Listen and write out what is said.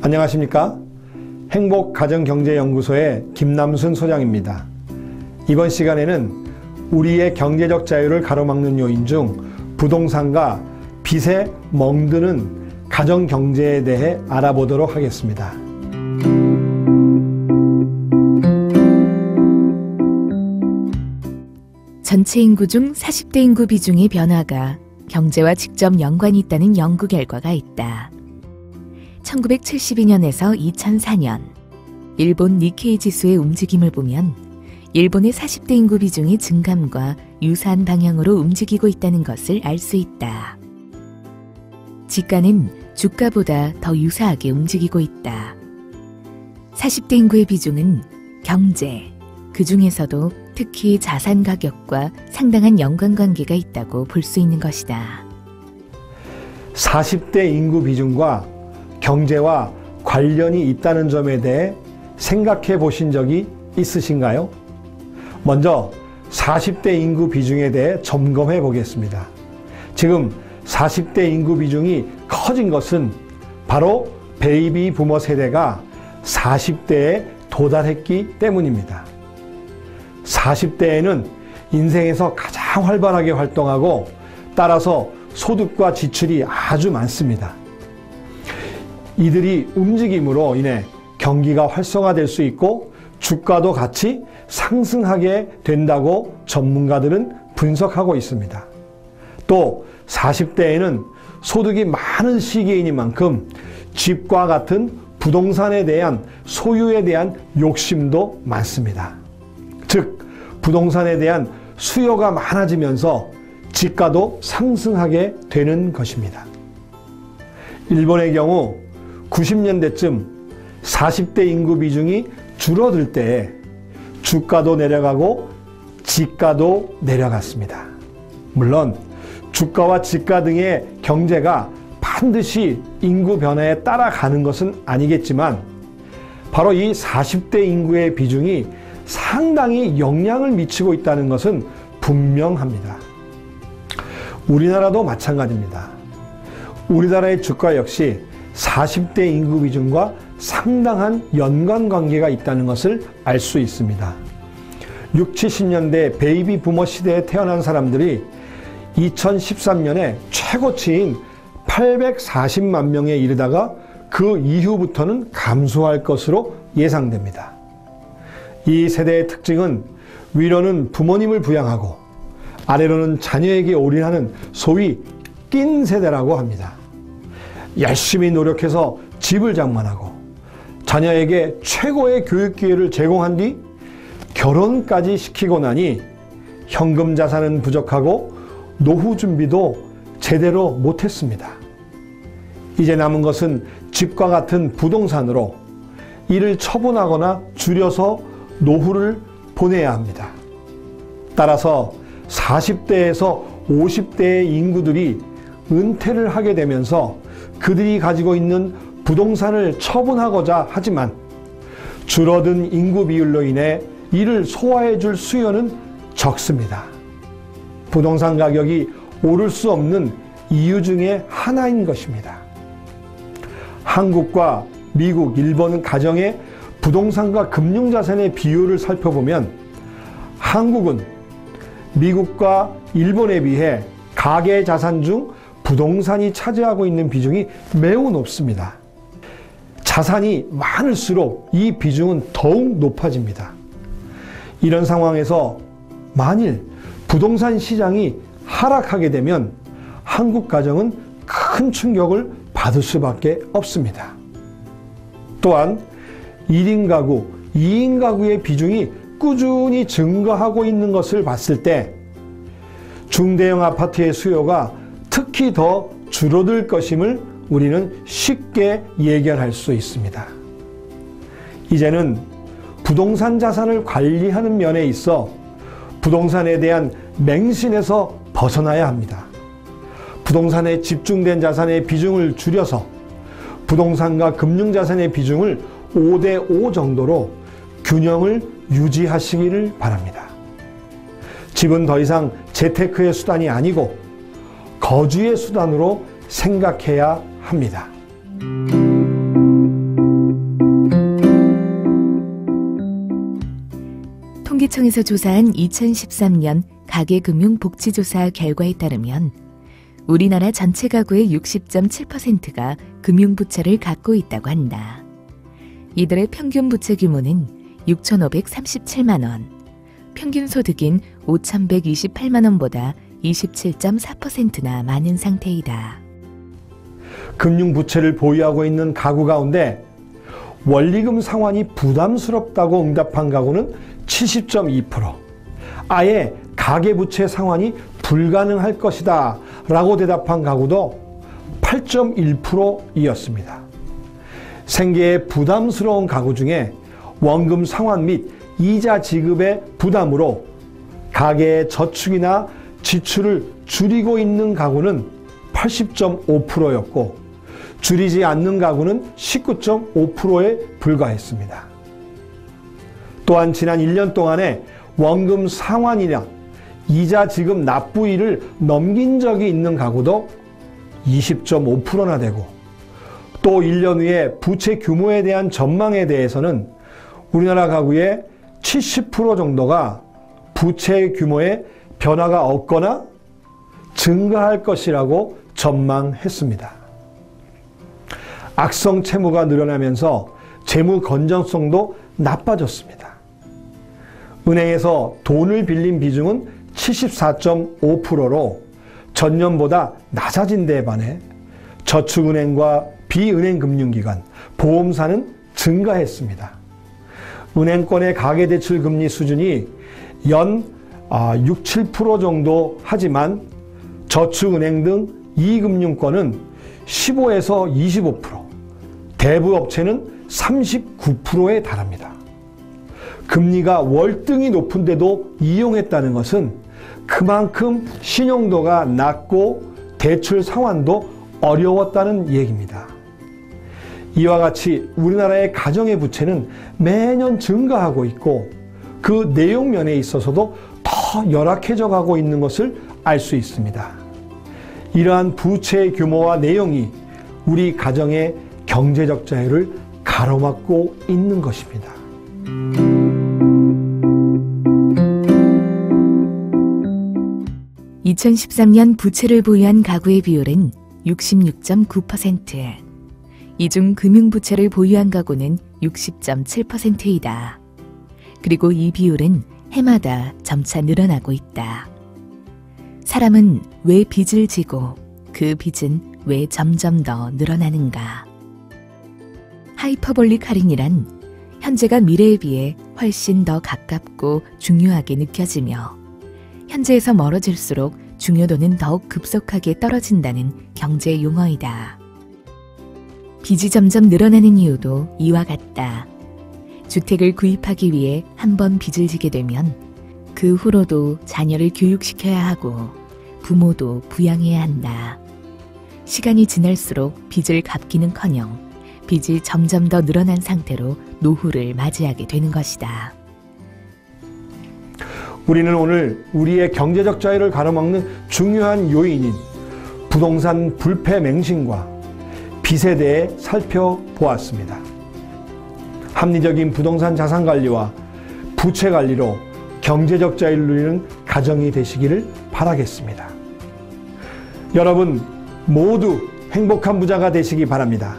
안녕하십니까? 행복가정경제연구소의 김남순 소장입니다. 이번 시간에는 우리의 경제적 자유를 가로막는 요인 중 부동산과 빚에 멍드는 가정경제에 대해 알아보도록 하겠습니다. 전체 인구 중 40대 인구 비중의 변화가 경제와 직접 연관이 있다는 연구 결과가 있다. 1972년에서 2004년 일본 니케이 지수의 움직임을 보면 일본의 40대 인구 비중이 증감과 유사한 방향으로 움직이고 있다는 것을 알 수 있다. 지가는 주가보다 더 유사하게 움직이고 있다. 40대 인구의 비중은 경제, 그 중에서도 특히 자산 가격과 상당한 연관관계가 있다고 볼 수 있는 것이다. 40대 인구 비중과 경제와 관련이 있다는 점에 대해 생각해 보신 적이 있으신가요? 먼저 40대 인구 비중에 대해 점검해 보겠습니다. 지금 40대 인구 비중이 커진 것은 바로 베이비 부머 세대가 40대에 도달했기 때문입니다. 40대에는 인생에서 가장 활발하게 활동하고 따라서 소득과 지출이 아주 많습니다. 이들이 움직임으로 인해 경기가 활성화될 수 있고 주가도 같이 상승하게 된다고 전문가들은 분석하고 있습니다. 또 40대에는 소득이 많은 시기이니만큼 집과 같은 부동산에 대한 소유에 대한 욕심도 많습니다. 즉 부동산에 대한 수요가 많아지면서 지가도 상승하게 되는 것입니다. 일본의 경우 90년대쯤 40대 인구 비중이 줄어들 때 주가도 내려가고 지가도 내려갔습니다. 물론 주가와 지가 등의 경제가 반드시 인구 변화에 따라가는 것은 아니겠지만 바로 이 40대 인구의 비중이 상당히 영향을 미치고 있다는 것은 분명합니다. 우리나라도 마찬가지입니다. 우리나라의 주가 역시 40대 인구 비중과 상당한 연관관계가 있다는 것을 알 수 있습니다. 60, 70년대 베이비 부머 시대에 태어난 사람들이 2013년에 최고치인 840만 명에 이르다가 그 이후부터는 감소할 것으로 예상됩니다. 이 세대의 특징은 위로는 부모님을 부양하고 아래로는 자녀에게 올인하는 소위 낀 세대라고 합니다. 열심히 노력해서 집을 장만하고 자녀에게 최고의 교육 기회를 제공한 뒤 결혼까지 시키고 나니 현금 자산은 부족하고 노후 준비도 제대로 못했습니다. 이제 남은 것은 집과 같은 부동산으로 이를 처분하거나 줄여서 노후를 보내야 합니다. 따라서 40대에서 50대의 인구들이 은퇴를 하게 되면서 그들이 가지고 있는 부동산을 처분하고자 하지만 줄어든 인구 비율로 인해 이를 소화해 줄 수요는 적습니다. 부동산 가격이 오를 수 없는 이유 중에 하나인 것입니다. 한국과 미국, 일본 가정의 부동산과 금융자산의 비율을 살펴보면 한국은 미국과 일본에 비해 가계자산 중 부동산이 차지하고 있는 비중이 매우 높습니다. 자산이 많을수록 이 비중은 더욱 높아집니다. 이런 상황에서 만일 부동산 시장이 하락하게 되면 한국 가정은 큰 충격을 받을 수밖에 없습니다. 또한 1인 가구, 2인 가구의 비중이 꾸준히 증가하고 있는 것을 봤을 때 중대형 아파트의 수요가 특히 더 줄어들 것임을 우리는 쉽게 예견할 수 있습니다. 이제는 부동산 자산을 관리하는 면에 있어 부동산에 대한 맹신에서 벗어나야 합니다. 부동산에 집중된 자산의 비중을 줄여서 부동산과 금융자산의 비중을 5대5 정도로 균형을 유지하시기를 바랍니다. 집은 더 이상 재테크의 수단이 아니고 거주의 수단으로 생각해야 합니다. 통계청에서 조사한 2013년 가계금융복지조사 결과에 따르면 우리나라 전체 가구의 60.7%가 금융부채를 갖고 있다고 한다. 이들의 평균 부채 규모는 6,537만 원, 평균 소득인 5,128만 원보다 27.4%나 많은 상태이다. 금융부채를 보유하고 있는 가구 가운데 원리금 상환이 부담스럽다고 응답한 가구는 70.2%, 아예 가계부채 상환이 불가능할 것이다 라고 대답한 가구도 8.1%이었습니다. 생계에 부담스러운 가구 중에 원금 상환 및 이자 지급의 부담으로 가계의 저축이나 지출을 줄이고 있는 가구는 80.5%였고 줄이지 않는 가구는 19.5%에 불과했습니다. 또한 지난 1년 동안에 원금 상환이나 이자 지급 납부일을 넘긴 적이 있는 가구도 20.5%나 되고 또 1년 후에 부채 규모에 대한 전망에 대해서는 우리나라 가구의 70% 정도가 부채 규모에 변화가 없거나 증가할 것이라고 전망했습니다. 악성 채무가 늘어나면서 재무 건전성도 나빠졌습니다. 은행에서 돈을 빌린 비중은 74.5%로 전년보다 낮아진 데 반해 저축은행과 비은행 금융기관, 보험사는 증가했습니다. 은행권의 가계대출 금리 수준이 연 6, 7% 정도 하지만 저축은행 등 이금융권은 15에서 25%, 대부업체는 39%에 달합니다. 금리가 월등히 높은데도 이용했다는 것은 그만큼 신용도가 낮고 대출 상환도 어려웠다는 얘기입니다. 이와 같이 우리나라의 가정의 부채는 매년 증가하고 있고 그 내용 면에 있어서도 더 열악해져 가고 있는 것을 알 수 있습니다. 이러한 부채의 규모와 내용이 우리 가정의 경제적 자유를 가로막고 있는 것입니다. (2013년) 부채를 보유한 가구의 비율은 66.9%, 이 중 금융부채를 보유한 가구는 60.7%이다. 그리고 이 비율은 해마다 점차 늘어나고 있다. 사람은 왜 빚을 지고 그 빚은 왜 점점 더 늘어나는가? 하이퍼볼릭 할인이란 현재가 미래에 비해 훨씬 더 가깝고 중요하게 느껴지며 현재에서 멀어질수록 중요도는 더욱 급속하게 떨어진다는 경제 용어이다. 빚이 점점 늘어나는 이유도 이와 같다. 주택을 구입하기 위해 한 번 빚을 지게 되면 그 후로도 자녀를 교육시켜야 하고 부모도 부양해야 한다. 시간이 지날수록 빚을 갚기는커녕 빚이 점점 더 늘어난 상태로 노후를 맞이하게 되는 것이다. 우리는 오늘 우리의 경제적 자유를 가로막는 중요한 요인인 부동산 불패 맹신과 빚에 대해 살펴보았습니다. 합리적인 부동산 자산 관리와 부채 관리로 경제적 자유를 누리는 가정이 되시기를 바라겠습니다. 여러분 모두 행복한 부자가 되시기 바랍니다.